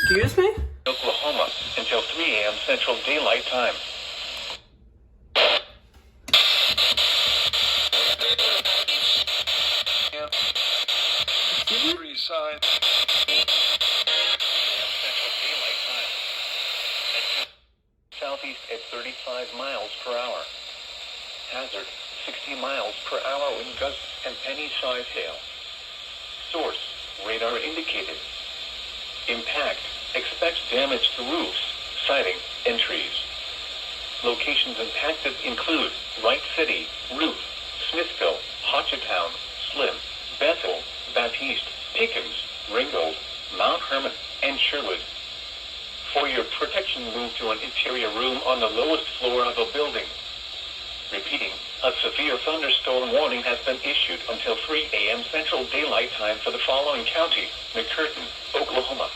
Excuse me? Oklahoma until 3 a.m. Central Daylight Time. Southeast at 35 miles per hour. Hazard, 60 miles per hour wind gusts and penny-sized hail. Source, radar indicated. Impact, expects damage to roofs, siding, and trees. Locations impacted include Wright City, Rufe, Smithville, Hochatown, Slim, Bethel, Battiest, Pickens, Ringold, Mount Herman, and Sherwood. For your protection, move to an interior room on the lowest floor of a building. Repeating, a severe thunderstorm warning has been issued until 3 a.m. Central Daylight Time for the following county: McCurtain, Oklahoma,